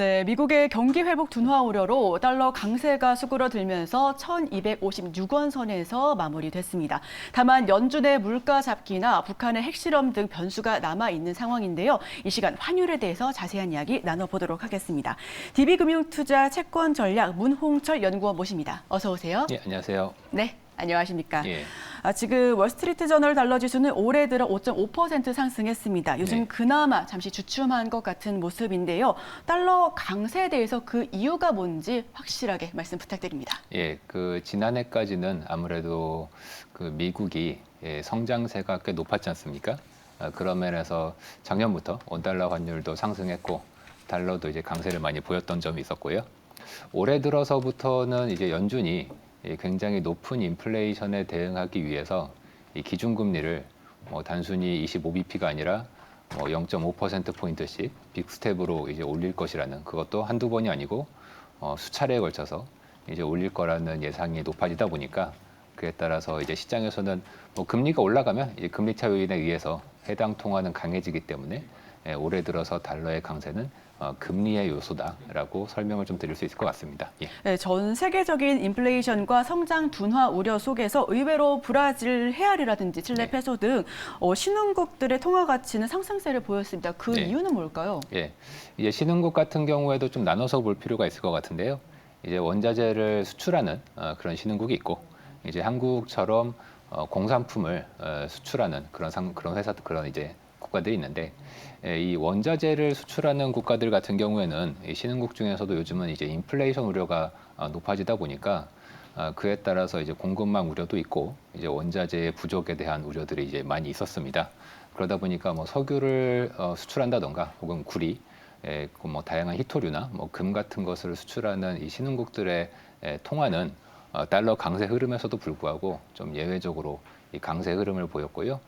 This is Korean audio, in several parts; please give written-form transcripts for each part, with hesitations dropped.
네, 미국의 경기 회복 둔화 우려로 달러 강세가 수그러들면서 1,256원 선에서 마무리됐습니다. 다만 연준의 물가 잡기나 북한의 핵실험 등 변수가 남아있는 상황인데요. 이 시간 환율에 대해서 자세한 이야기 나눠보도록 하겠습니다. DB금융투자 채권전략 문홍철 연구원 모십니다. 어서 오세요. 예, 안녕하세요. 네, 안녕하십니까. 예. 지금 월스트리트저널 달러 지수는 올해 들어 5.5% 상승했습니다. 요즘 네. 그나마 잠시 주춤한 것 같은 모습인데요. 달러 강세에 대해서 그 이유가 뭔지 확실하게 말씀 부탁드립니다. 예, 지난해까지는 아무래도 미국이 성장세가 꽤 높았지 않습니까? 그런 면에서 작년부터 원달러 환율도 상승했고 달러도 이제 강세를 많이 보였던 점이 있었고요. 올해 들어서부터는 이제 연준이 굉장히 높은 인플레이션에 대응하기 위해서 이 기준금리를 단순히 25bp가 아니라 0.5%포인트씩 빅스텝으로 이제 올릴 것이라는, 그것도 한두 번이 아니고 수차례에 걸쳐서 이제 올릴 거라는 예상이 높아지다 보니까, 그에 따라서 이제 시장에서는 금리가 올라가면 이 금리 차 요인에 의해서 해당 통화는 강해지기 때문에 올해 들어서 달러의 강세는 금리의 요소다라고 설명을 좀 드릴 수 있을 것 같습니다. 예. 네, 전 세계적인 인플레이션과 성장 둔화 우려 속에서 의외로 브라질 헤아리라든지 칠레 네. 페소 등 신흥국들의 통화 가치는 상승세를 보였습니다. 그 네. 이유는 뭘까요? 예, 이제 신흥국 같은 경우에도 좀 나눠서 볼 필요가 있을 것 같은데요. 이제 원자재를 수출하는 그런 신흥국이 있고, 이제 한국처럼 공산품을 수출하는 그런 회사, 그런 이제 국가들이 있는데, 이 원자재를 수출하는 국가들 같은 경우에는 이 신흥국 중에서도 요즘은 이제 인플레이션 우려가 높아지다 보니까 그에 따라서 이제 공급망 우려도 있고, 이제 원자재 부족에 대한 우려들이 이제 많이 있었습니다. 그러다 보니까 석유를 수출한다던가 혹은 구리, 다양한 희토류나 금 같은 것을 수출하는 이 신흥국들의 통화는 달러 강세 흐름에서도 불구하고 좀 예외적으로 이 강세 흐름을 보였고요.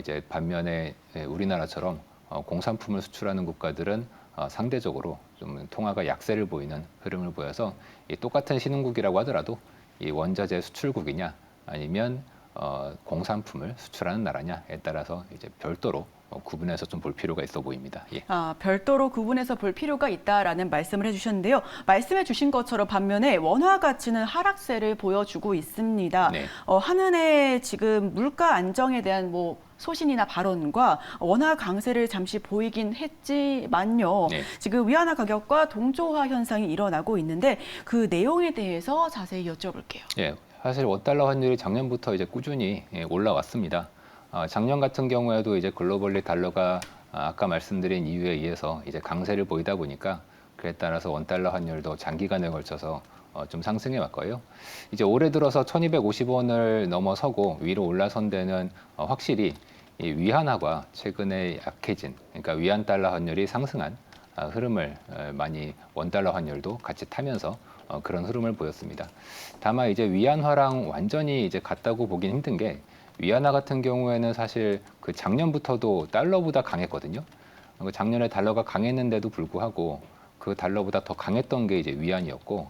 이제 반면에 우리나라처럼 공산품을 수출하는 국가들은 상대적으로 좀 통화가 약세를 보이는 흐름을 보여서, 이 똑같은 신흥국이라고 하더라도 이 원자재 수출국이냐 아니면 공산품을 수출하는 나라냐에 따라서 이제 별도로 구분해서 좀 볼 필요가 있어 보입니다. 예. 별도로 구분해서 볼 필요가 있다라는 말씀을 해주셨는데요. 말씀해 주신 것처럼 반면에 원화 가치는 하락세를 보여주고 있습니다. 네. 한은의 지금 물가 안정에 대한 소신이나 발언과 원화 강세를 잠시 보이긴 했지만요. 네. 지금 위안화 가격과 동조화 현상이 일어나고 있는데 그 내용에 대해서 자세히 여쭤볼게요. 예, 사실 원달러 환율이 작년부터 이제 꾸준히 올라왔습니다. 작년 같은 경우에도 이제 글로벌리 달러가 아까 말씀드린 이유에 의해서 이제 강세를 보이다 보니까, 그에 따라서 원달러 환율도 장기간에 걸쳐서 좀 상승해 왔고요. 이제 올해 들어서 1,250원을 넘어서고 위로 올라선 데는 확실히 이 위안화가 최근에 약해진, 그러니까 위안 달러 환율이 상승한 흐름을 많이 원달러 환율도 같이 타면서 그런 흐름을 보였습니다. 다만 이제 위안화랑 완전히 이제 같다고 보긴 힘든 게, 위안화 같은 경우에는 사실 그 작년부터도 달러보다 강했거든요. 작년에 달러가 강했는데도 불구하고 그 달러보다 더 강했던 게 이제 위안이었고,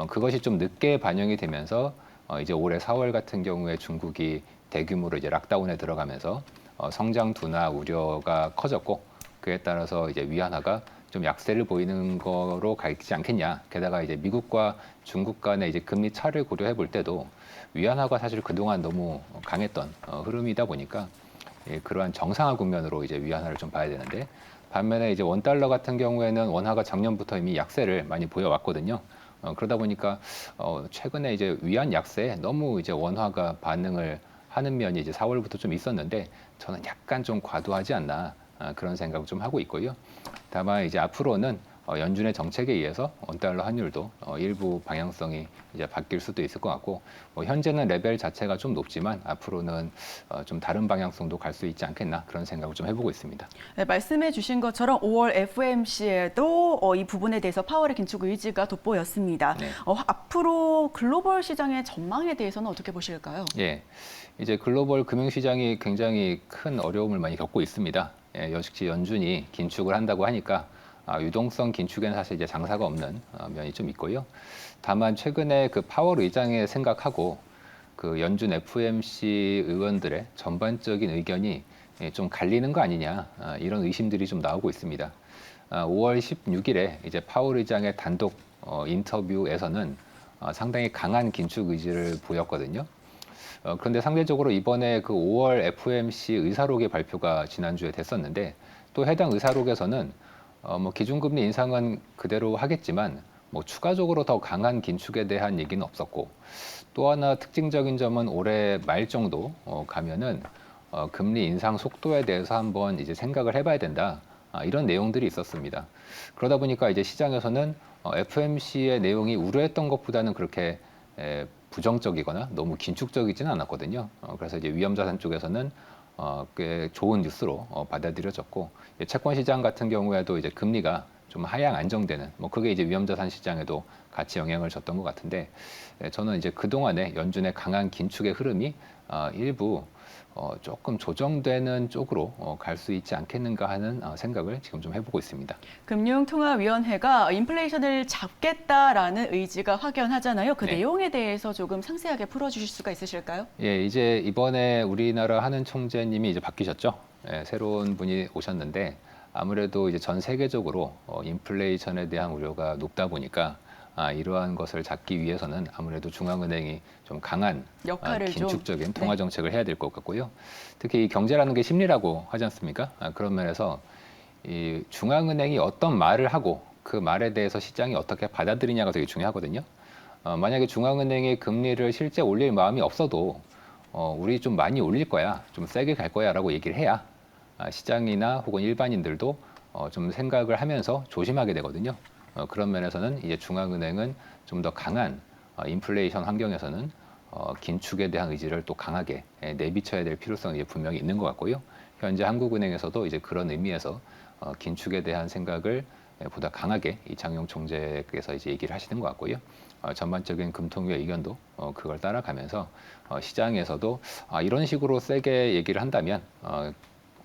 그것이 좀 늦게 반영이 되면서 이제 올해 4월 같은 경우에 중국이 대규모로 이제 락다운에 들어가면서 성장 둔화 우려가 커졌고, 그에 따라서 이제 위안화가 좀 약세를 보이는 거로 가지 않겠냐. 게다가 이제 미국과 중국 간의 이제 금리 차를 고려해 볼 때도 위안화가 사실 그동안 너무 강했던 흐름이다 보니까, 그러한 정상화 국면으로 이제 위안화를 좀 봐야 되는데, 반면에 이제 원달러 같은 경우에는 원화가 작년부터 이미 약세를 많이 보여왔거든요. 그러다 보니까 최근에 이제 위안 약세에 너무 이제 원화가 반응을 하는 면이 이제 4월부터 좀 있었는데, 저는 약간 좀 과도하지 않나 그런 생각을 좀 하고 있고요. 다만 이제 앞으로는 연준의 정책에 의해서 원달러 환율도 일부 방향성이 이제 바뀔 수도 있을 것 같고, 현재는 레벨 자체가 좀 높지만 앞으로는 좀 다른 방향성도 갈 수 있지 않겠나 그런 생각을 좀 해보고 있습니다. 네, 말씀해 주신 것처럼 5월 FOMC에도 이 부분에 대해서 파월의 긴축 의지가 돋보였습니다. 네. 앞으로 글로벌 시장의 전망에 대해서는 어떻게 보실까요? 예, 이제 글로벌 금융시장이 굉장히 큰 어려움을 많이 겪고 있습니다. 역시 연준이 긴축을 한다고 하니까 유동성 긴축에는 사실 이제 장사가 없는 면이 좀 있고요. 다만 최근에 그 파월 의장의 생각하고 그 연준 FOMC 의원들의 전반적인 의견이 좀 갈리는 거 아니냐, 이런 의심들이 좀 나오고 있습니다. 5월 16일에 이제 파월 의장의 단독 인터뷰에서는 상당히 강한 긴축 의지를 보였거든요. 그런데 상대적으로 이번에 그 5월 FOMC 의사록의 발표가 지난주에 됐었는데 또 해당 의사록에서는 뭐 기준금리 인상은 그대로 하겠지만 뭐 추가적으로 더 강한 긴축에 대한 얘기는 없었고 또 하나 특징적인 점은 올해 말 정도 가면은 금리 인상 속도에 대해서 한번 이제 생각을 해봐야 된다. 이런 내용들이 있었습니다. 그러다 보니까 이제 시장에서는 FOMC의 내용이 우려했던 것보다는 그렇게 부정적이거나 너무 긴축적이지는 않았거든요. 그래서 이제 위험자산 쪽에서는 꽤 좋은 뉴스로 받아들여졌고 채권 시장 같은 경우에도 이제 금리가 좀 하향 안정되는 뭐 그게 이제 위험자산 시장에도 같이 영향을 줬던 것 같은데 저는 이제 그동안의 연준의 강한 긴축의 흐름이 일부 조금 조정되는 쪽으로 갈 수 있지 않겠는가 하는 생각을 지금 좀 해보고 있습니다. 금융통화위원회가 인플레이션을 잡겠다라는 의지가 확연하잖아요. 그 네. 내용에 대해서 조금 상세하게 풀어주실 수가 있으실까요? 예, 이제 이번에 우리나라 하는 총재님이 이제 바뀌셨죠. 예, 새로운 분이 오셨는데 아무래도 이제 전 세계적으로 인플레이션에 대한 우려가 높다 보니까 이러한 것을 잡기 위해서는 아무래도 중앙은행이 좀 강한 역할을 긴축적인 좀, 통화 정책을 해야 될 것 같고요. 특히 이 경제라는 게 심리라고 하지 않습니까? 그런 면에서 이 중앙은행이 어떤 말을 하고 그 말에 대해서 시장이 어떻게 받아들이냐가 되게 중요하거든요. 만약에 중앙은행이 금리를 실제 올릴 마음이 없어도 우리 좀 많이 올릴 거야, 좀 세게 갈 거야라고 얘기를 해야 시장이나 혹은 일반인들도 좀 생각을 하면서 조심하게 되거든요. 그런 면에서는 이제 중앙은행은 좀 더 강한 인플레이션 환경에서는 긴축에 대한 의지를 또 강하게 내비쳐야 될 필요성이 이제 분명히 있는 것 같고요. 현재 한국은행에서도 이제 그런 의미에서 긴축에 대한 생각을 보다 강하게 이창용 총재께서 이제 얘기를 하시는 것 같고요. 전반적인 금통위의 의견도 그걸 따라가면서 시장에서도 이런 식으로 세게 얘기를 한다면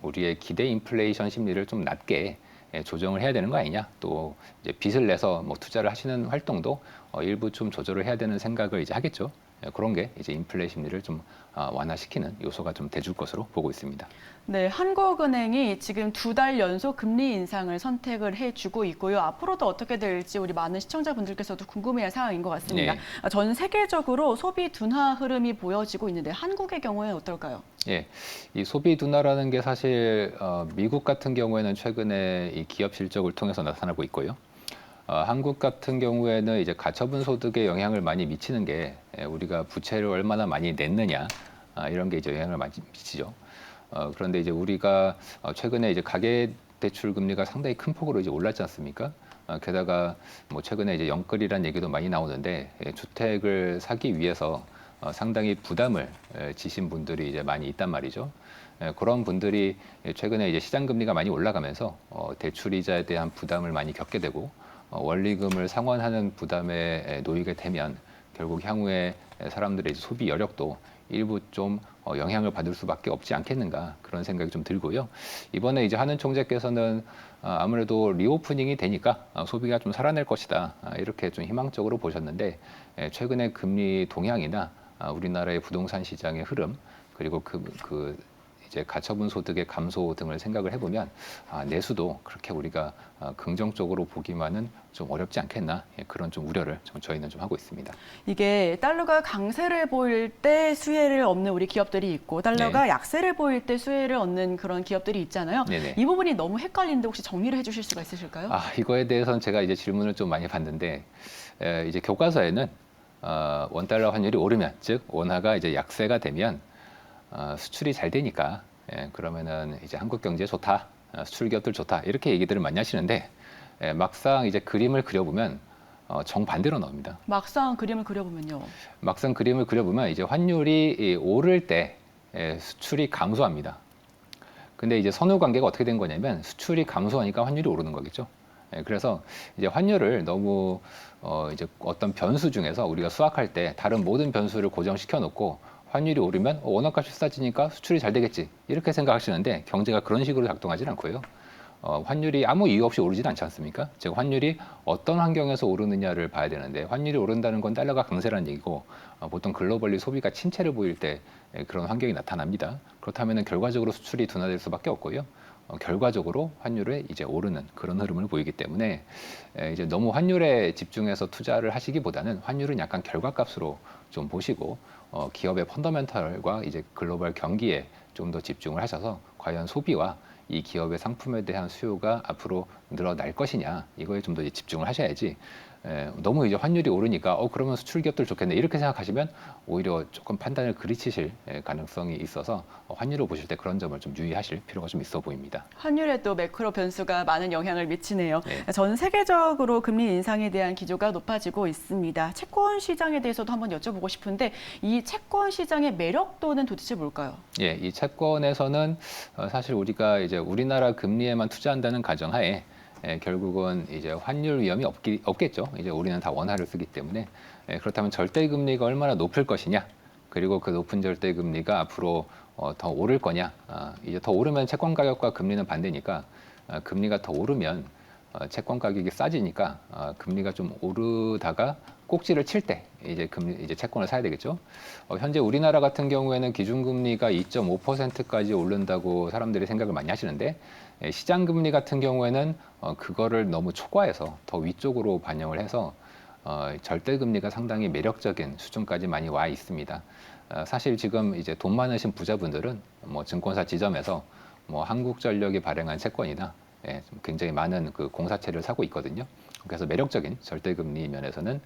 우리의 기대 인플레이션 심리를 좀 낮게 조정을 해야 되는 거 아니냐. 또 이제 빚을 내서 뭐 투자를 하시는 활동도 일부 좀 조절을 해야 되는 생각을 이제 하겠죠. 그런 게 이제 인플레 심리를 좀 완화시키는 요소가 좀 돼줄 것으로 보고 있습니다. 네, 한국은행이 지금 2달 연속 금리 인상을 선택을 해주고 있고요. 앞으로도 어떻게 될지 우리 많은 시청자분들께서도 궁금해할 사항인 것 같습니다. 네. 전 세계적으로 소비 둔화 흐름이 보여지고 있는데 한국의 경우에는 어떨까요? 예, 이 소비 둔화라는 게 사실 미국 같은 경우에는 최근에 이 기업 실적을 통해서 나타나고 있고요. 한국 같은 경우에는 이제 가처분 소득에 영향을 많이 미치는 게 우리가 부채를 얼마나 많이 냈느냐 이런 게 이제 영향을 많이 미치죠. 그런데 이제 우리가 최근에 이제 가계 대출 금리가 상당히 큰 폭으로 이제 올랐지 않습니까? 게다가 뭐 최근에 이제 영끌이란 얘기도 많이 나오는데 주택을 사기 위해서 상당히 부담을 지신 분들이 이제 많이 있단 말이죠. 그런 분들이 최근에 이제 시장 금리가 많이 올라가면서 대출 이자에 대한 부담을 많이 겪게 되고 원리금을 상환하는 부담에 놓이게 되면 결국 향후에 사람들의 이제 소비 여력도 일부 좀 영향을 받을 수밖에 없지 않겠는가 그런 생각이 좀 들고요. 이번에 이제 한은 총재께서는 아무래도 리오프닝이 되니까 소비가 좀 살아날 것이다 이렇게 좀 희망적으로 보셨는데 최근에 금리 동향이나 우리나라의 부동산 시장의 흐름 그리고 그 이제 가처분 소득의 감소 등을 생각을 해보면 내수도 그렇게 우리가 긍정적으로 보기만은 좀 어렵지 않겠나 그런 좀 우려를 저희는 좀 하고 있습니다. 이게 달러가 강세를 보일 때 수혜를 얻는 우리 기업들이 있고 달러가 네. 약세를 보일 때 수혜를 얻는 그런 기업들이 있잖아요. 네네. 이 부분이 너무 헷갈리는데 혹시 정리를 해주실 수가 있으실까요? 이거에 대해서는 제가 이제 질문을 좀 많이 받는데 이제 교과서에는 원달러 환율이 오르면 즉 원화가 이제 약세가 되면 수출이 잘 되니까 그러면은 이제 한국 경제 좋다, 수출 기업들 좋다 이렇게 얘기들을 많이 하시는데 막상 이제 그림을 그려보면 정반대로 나옵니다. 막상 그림을 그려보면요. 막상 그림을 그려보면 이제 환율이 오를 때 수출이 감소합니다. 근데 이제 선후 관계가 어떻게 된 거냐면 수출이 감소하니까 환율이 오르는 거겠죠. 그래서 이제 환율을 너무 이제 어떤 변수 중에서 우리가 수학할 때 다른 모든 변수를 고정시켜 놓고 환율이 오르면 원화값이 싸지니까 수출이 잘 되겠지 이렇게 생각하시는데 경제가 그런 식으로 작동하지는 않고요. 환율이 아무 이유 없이 오르지는 않지 않습니까? 즉 환율이 어떤 환경에서 오르느냐를 봐야 되는데 환율이 오른다는 건 달러가 강세라는 얘기고 보통 글로벌리 소비가 침체를 보일 때 그런 환경이 나타납니다. 그렇다면 결과적으로 수출이 둔화될 수밖에 없고요. 결과적으로 환율이 이제 오르는 그런 흐름을 보이기 때문에 이제 너무 환율에 집중해서 투자를 하시기보다는 환율은 약간 결과값으로 좀 보시고 기업의 펀더멘털과 이제 글로벌 경기에 좀 더 집중을 하셔서 과연 소비와 이 기업의 상품에 대한 수요가 앞으로 늘어날 것이냐 이거에 좀 더 집중을 하셔야지 너무 이제 환율이 오르니까 그러면 수출 기업들 좋겠네 이렇게 생각하시면 오히려 조금 판단을 그르치실 가능성이 있어서 환율을 보실 때 그런 점을 좀 유의하실 필요가 좀 있어 보입니다. 환율에 또 매크로 변수가 많은 영향을 미치네요. 네. 전 세계적으로 금리 인상에 대한 기조가 높아지고 있습니다. 채권 시장에 대해서도 한번 여쭤보고 싶은데 이 채권 시장의 매력도는 도대체 뭘까요? 예, 이 채권에서는 사실 우리가 이제 우리나라 금리에만 투자한다는 가정하에 결국은 이제 환율 위험이 없겠죠. 이제 우리는 다 원화를 쓰기 때문에 그렇다면 절대 금리가 얼마나 높을 것이냐, 그리고 그 높은 절대 금리가 앞으로 더 오를 거냐. 이제 더 오르면 채권 가격과 금리는 반대니까 금리가 더 오르면 채권 가격이 싸지니까 금리가 좀 오르다가 꼭지를 칠 때 이제 채권을 사야 되겠죠. 현재 우리나라 같은 경우에는 기준금리가 2.5%까지 오른다고 사람들이 생각을 많이 하시는데 시장 금리 같은 경우에는 그거를 너무 초과해서 더 위쪽으로 반영을 해서 절대 금리가 상당히 매력적인 수준까지 많이 와 있습니다. 사실 지금 이제 돈 많으신 부자분들은 뭐 증권사 지점에서 뭐 한국전력이 발행한 채권이나 굉장히 많은 그 공사채를 사고 있거든요. 그래서 매력적인 절대금리 면에서는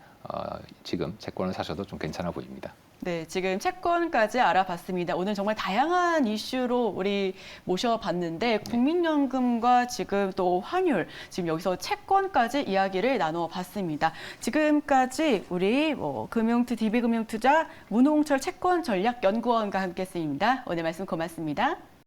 지금 채권을 사셔도 좀 괜찮아 보입니다. 네, 지금 채권까지 알아봤습니다. 오늘 정말 다양한 이슈로 우리 모셔봤는데 국민연금과 지금 또 환율, 지금 여기서 채권까지 이야기를 나눠봤습니다. 지금까지 우리 DB금융투자 문홍철 채권전략연구원과 함께했습니다. 오늘 말씀 고맙습니다.